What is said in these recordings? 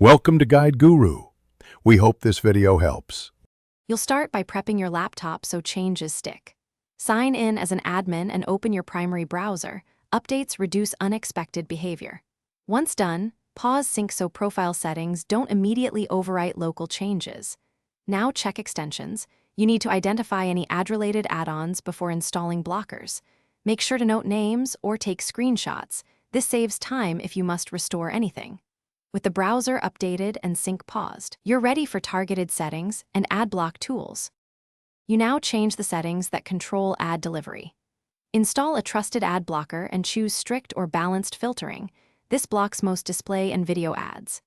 Welcome to Guide Guru. We hope this video helps. You'll start by prepping your laptop so changes stick. Sign in as an admin and open your primary browser. Updates reduce unexpected behavior. Once done, pause sync so profile settings don't immediately overwrite local changes. Now check extensions. You need to identify any ad-related add-ons before installing blockers. Make sure to note names or take screenshots. This saves time if you must restore anything. With the browser updated and sync paused, you're ready for targeted settings and ad block tools. You now change the settings that control ad delivery. Install a trusted ad blocker and choose strict or balanced filtering. This blocks most display and video ads.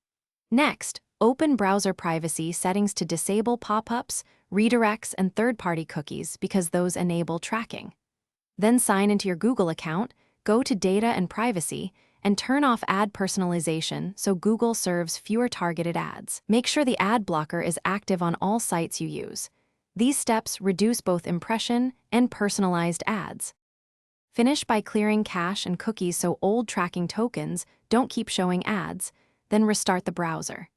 Next, open browser privacy settings to disable pop-ups, redirects, and third-party cookies because those enable tracking. Then sign into your Google account, go to Data and Privacy, and turn off ad personalization so Google serves fewer targeted ads. Make sure the ad blocker is active on all sites you use. These steps reduce both impression and personalized ads. Finish by clearing cache and cookies so old tracking tokens don't keep showing ads, then restart the browser.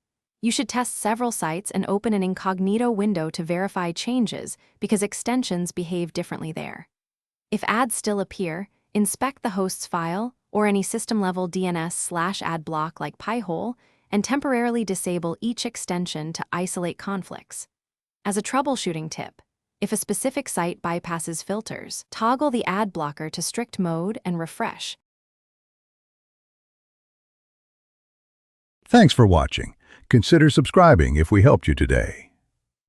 You should test several sites and open an incognito window to verify changes because extensions behave differently there. If ads still appear, inspect the host's file or any system-level DNS/ad block like Pi-hole and temporarily disable each extension to isolate conflicts. As a troubleshooting tip, if a specific site bypasses filters, toggle the ad blocker to strict mode and refresh. Thanks for watching. Consider subscribing if we helped you today.